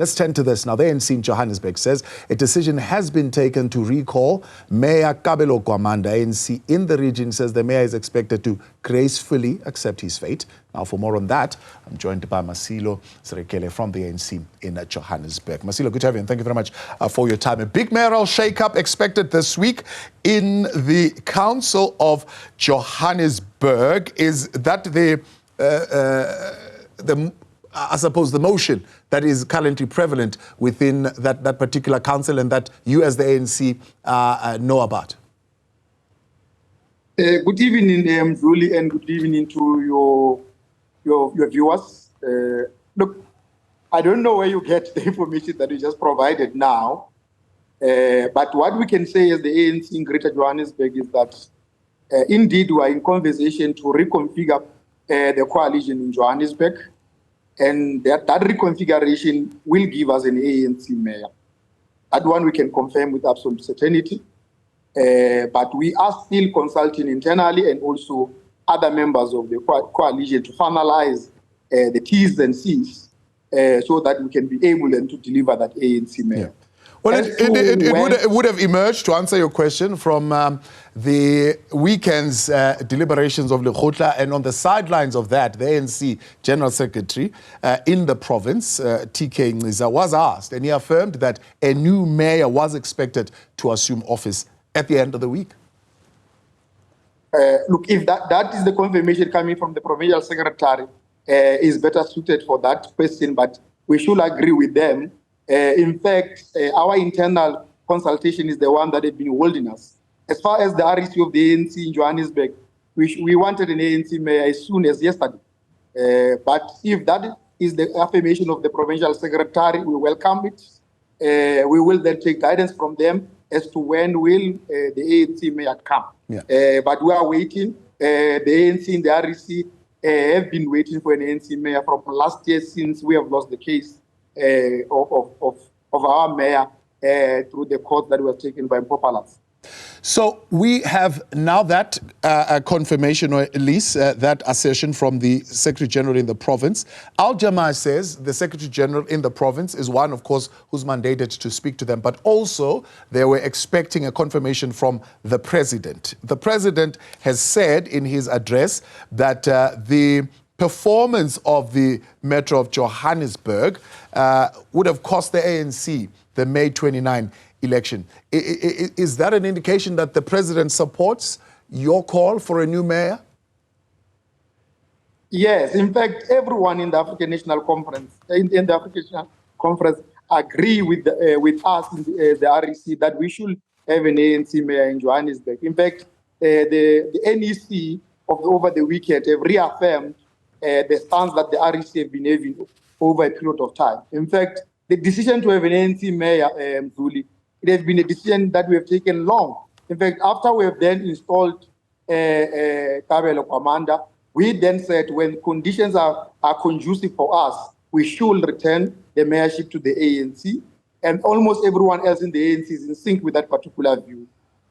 Let's turn to this now. The ANC in Johannesburg says a decision has been taken to recall Mayor Kabelo Gwamanda. ANC in the region says the mayor is expected to gracefully accept his fate. Now, for more on that, I'm joined by Masilo Serekele from the ANC in Johannesburg. Masilo, good to have you, and thank you very much for your time. A big mayoral shake-up expected this week in the Council of Johannesburg. Is that I suppose the motion that is currently prevalent within that particular council and that you as the ANC know about? Good evening, Julie, and good evening to your viewers. Look, I don't know where you get the information that you just provided now, but what we can say as the ANC in Greater Johannesburg is that indeed we are in conversation to reconfigure the coalition in Johannesburg. And that reconfiguration will give us an ANC mayor. That one we can confirm with absolute certainty. But we are still consulting internally and also other members of the coalition to finalize the T's and C's so that we can be able then to deliver that ANC mayor. Yeah. Well, it would have emerged, to answer your question, from the weekend's deliberations of Lekgotla, and on the sidelines of that, the ANC General Secretary in the province, TK Nziza, was asked, and he affirmed that a new mayor was expected to assume office at the end of the week. Look, if that is the confirmation coming from the provincial secretary, is better suited for that question, but we should agree with them. In fact, our internal consultation is the one that has been holding us. As far as the REC of the ANC in Johannesburg, we wanted an ANC mayor as soon as yesterday. But if that is the affirmation of the provincial secretary, we welcome it. We will then take guidance from them as to when will the ANC mayor come. Yeah. But we are waiting. The ANC and the REC have been waiting for an ANC mayor from last year since we have lost the case of our mayor through the court that was taken by impopulars. So we have now that confirmation, or at least that assertion from the Secretary General in the province. Al Jamaa says the Secretary General in the province is one, of course, who's mandated to speak to them, but also they were expecting a confirmation from the President. The President has said in his address that the performance of the Metro of Johannesburg would have cost the ANC the May 29 election. Is that an indication that the President supports your call for a new mayor? Yes, in fact, everyone in the African National Conference, in the African National Conference, agree with us in the REC that we should have an ANC mayor in Johannesburg. In fact, the NEC over the weekend have reaffirmed the stance that the REC have been having over a period of time. In fact, the decision to have an ANC mayor, Zuli, it has been a decision that we have taken long. In fact, after we have then installed Kabelo Gwamanda, we then said when conditions are conducive for us, we should return the mayorship to the ANC. And almost everyone else in the ANC is in sync with that particular view.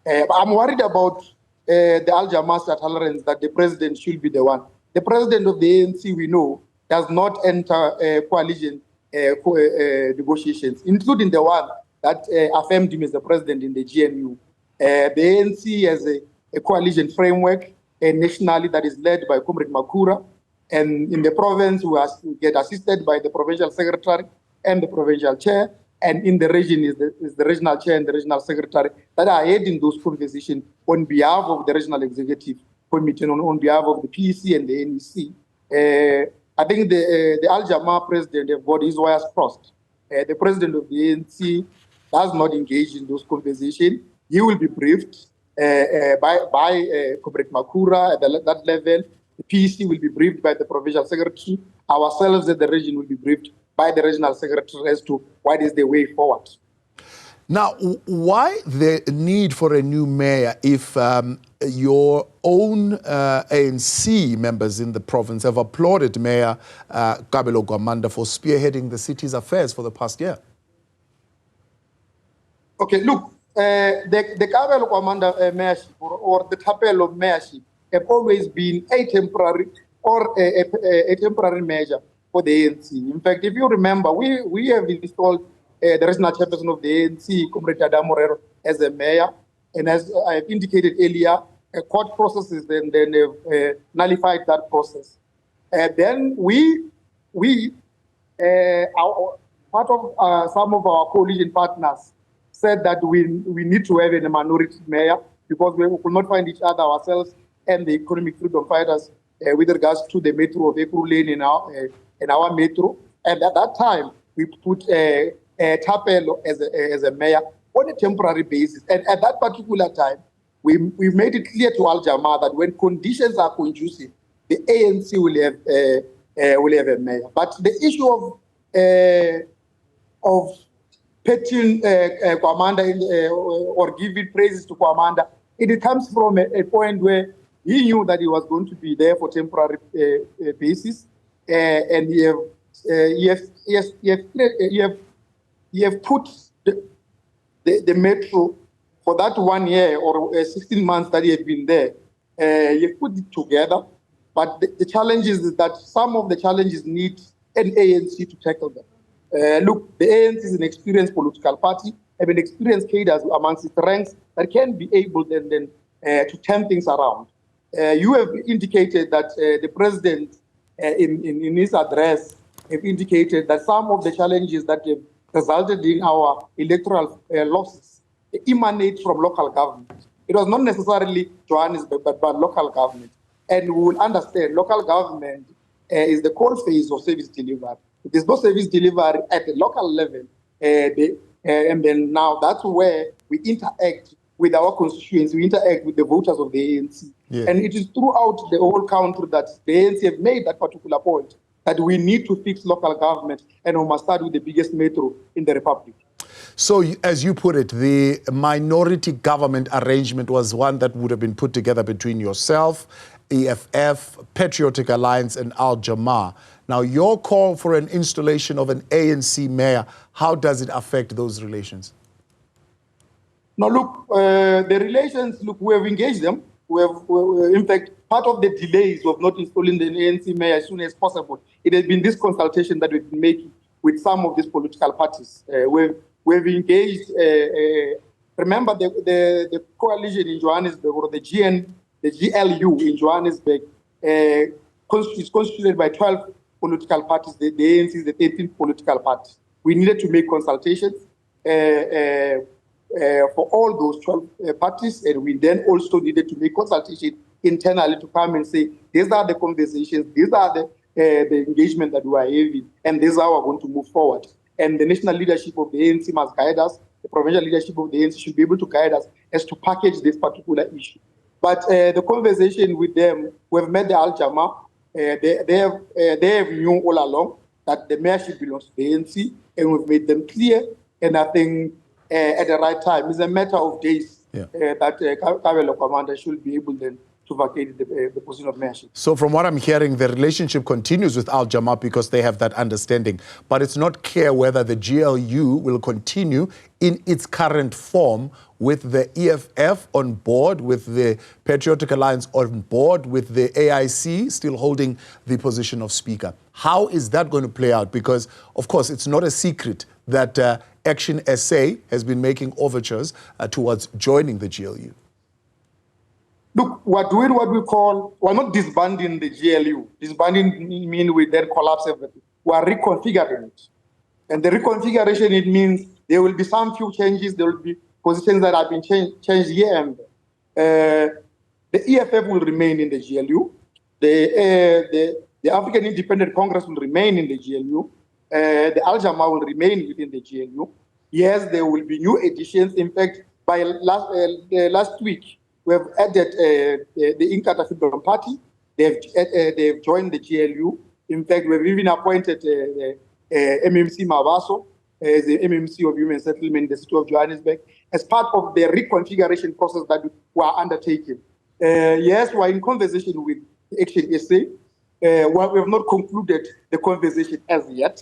I'm worried about the Al Jamaa tolerance that the President should be the one. The President of the ANC, we know, does not enter coalition negotiations, including the one that affirmed him as the President in the GNU. The ANC has a coalition framework nationally that is led by Comrade Makura, and in the province we get assisted by the Provincial Secretary and the Provincial Chair, and in the region is the Regional Chair and the Regional Secretary that are heading those conversations on behalf of the Regional Executive Committee, on behalf of the PEC and the NEC. I think the Al Jamaa President have got his wires crossed. The President of the ANC does not engage in those conversations. He will be briefed by Comrade Makura at that level. The PEC will be briefed by the Provincial Secretary. Ourselves at the region will be briefed by the Regional Secretary as to what is the way forward. Now, why the need for a new mayor if your own ANC members in the province have applauded Mayor Kabelo Gwamanda for spearheading the city's affairs for the past year? Okay, look, the Kabelo Gwamanda mayorship or the Kabelo mayorship have always been a temporary measure for the ANC. In fact, if you remember, we have installed the regional chairperson of the ANC, Comrade Adam Morero, as a mayor. And as I have indicated earlier, a court process is then nullified that process. Then part of some of our coalition partners said that we need to have a minority mayor because we could not find each other ourselves and the economic freedom fighters with regards to the metro of Ekuru Lane in our metro. And at that time, we put Tapelo as a mayor on a temporary basis. And at that particular time, we made it clear to Al Jamaa that when conditions are conducive, the ANC will have a mayor. But the issue of petting Gwamanda or giving praises to Gwamanda, it comes from a point where he knew that he was going to be there for temporary basis, and he have put the metro for that 1 year or 16 months that he had been there. He have put it together, but the challenge is that some of the challenges need an ANC to tackle them. Look, the ANC is an experienced political party, have an experienced cadres amongst its ranks that can be able then to turn things around. You have indicated that the president, in his address, have indicated that some of the challenges that have resulted in our electoral losses emanate from local government. It was not necessarily Johannesburg, but local government. And we will understand local government is the core phase of service delivery. If there's no service delivery at the local level, and then now that's where we interact with our constituents, we interact with the voters of the ANC. Yeah. And it is throughout the whole country that the ANC have made that particular point, that we need to fix local government, and we must start with the biggest metro in the Republic. So, as you put it, the minority government arrangement was one that would have been put together between yourself, EFF, Patriotic Alliance, and Al Jamaa. Now, your call for an installation of an ANC mayor, how does it affect those relations? Now, look, the relations, look, we have engaged them. In fact, part of the delays of not installing the ANC mayor as soon as possible, it has been this consultation that we've been making with some of these political parties. We've engaged, remember the coalition in Johannesburg, or the GLU in Johannesburg, is constituted by 12 political parties. The ANC is the 13th political party. We needed to make consultations for all those 12 parties, and we then also needed to make consultation internally to come and say, these are the conversations, these are the engagement that we are having, and this is how we're going to move forward. And the national leadership of the ANC must guide us. The provincial leadership of the ANC should be able to guide us as to package this particular issue. But the conversation with them, we've met the Al Jamaa. They have known all along that the mayorship belongs to the ANC, and we've made them clear. And I think at the right time, it's a matter of days that Kabelo Gwamanda should be able then to vacate the position of mayorship. So from what I'm hearing, the relationship continues with Al Jamaa because they have that understanding. But it's not clear whether the GLU will continue in its current form with the EFF on board, with the Patriotic Alliance on board, with the AIC still holding the position of Speaker. How is that going to play out? Because, of course, it's not a secret that Action SA has been making overtures towards joining the GLU. Look, we're doing what we call, we're not disbanding the GLU. Disbanding means we then collapse everything. We are reconfiguring it. And the reconfiguration, it means there will be some few changes, there will be positions that have been changed here and there. The EFF will remain in the GLU. The African Independent Congress will remain in the GLU. The Al Jamaa will remain within the GLU. Yes, there will be new additions. In fact, by last week, we have added the Inkatha Freedom Party. They've joined the GLU. In fact, we've even appointed MMC Mabaso as the MMC of Human Settlement in the city of Johannesburg as part of the reconfiguration process that we are undertaking. Yes, we are in conversation with Action SA. We have not concluded the conversation as yet,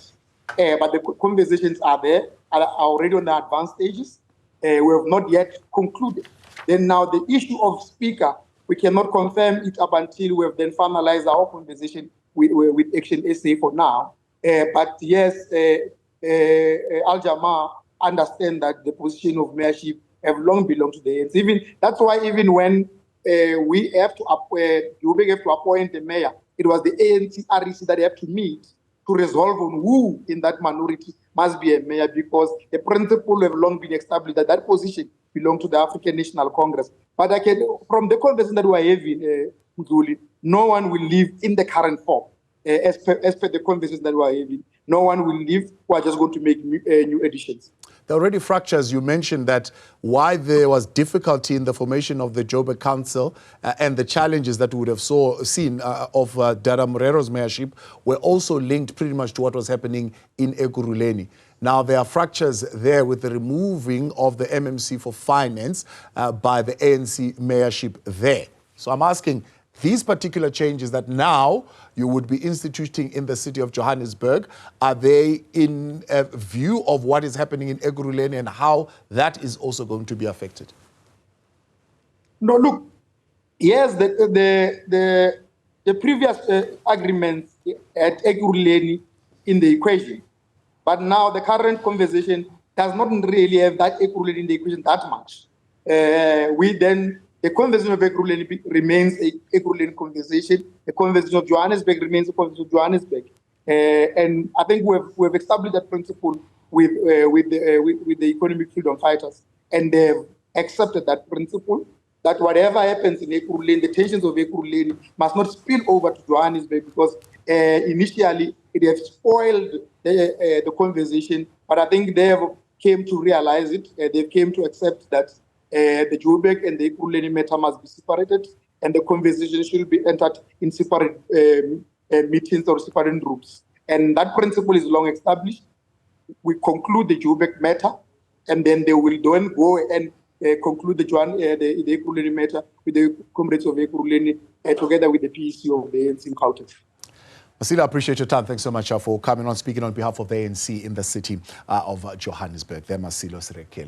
but the conversations are there, are already on the advanced stages. We have not yet concluded. Then now the issue of Speaker, we cannot confirm it up until we have then finalized our conversation with Action SA for now. But yes, Al Jama understand that the position of mayorship have long belonged to the ANC. That's why even when we have to appoint the mayor, it was the ANC REC that have to meet to resolve on who in that minority must be a mayor, because the principle have long been established that that position belongs to the African National Congress. But from the conversation that we are having, Mzuli, no one will live in the current form. As per the conversation that we are having, no one will leave. We are just going to make new additions. There are already fractures. You mentioned that why there was difficulty in the formation of the Joburg Council and the challenges that we would have seen of Dara Morero's mayorship were also linked pretty much to what was happening in Ekurhuleni. Now, there are fractures there with the removing of the MMC for finance by the ANC mayorship there. So I'm asking, these particular changes that now you would be instituting in the city of Johannesburg, are they in view of what is happening in Ekurhuleni and how that is also going to be affected? No, look, yes, the previous agreements at Ekurhuleni in the equation, but now the current conversation does not really have that Ekurhuleni in the equation that much. The conversation of Ekurhuleni remains a Ekurhuleni conversation. The conversation of Johannesburg remains a conversation of Johannesburg. And I think we've established that principle with the economic freedom fighters, and they've accepted that principle, that whatever happens in Ekurhuleni, the tensions of Ekurhuleni must not spill over to Johannesburg, because initially it has spoiled the conversation. But I think they have came to realize it. They came to accept that the Joburg and the Ekurhuleni matter must be separated, and the conversation should be entered in separate meetings or separate groups. And that principle is long established. We conclude the Joburg matter, and then they will then go and conclude the Ekurhuleni matter with the comrades of Ekurhuleni together with the PEC of the ANC in Gauteng. Masilo, I appreciate your time. Thanks so much for coming on, speaking on behalf of the ANC in the city of Johannesburg. There, Masilo Serekele.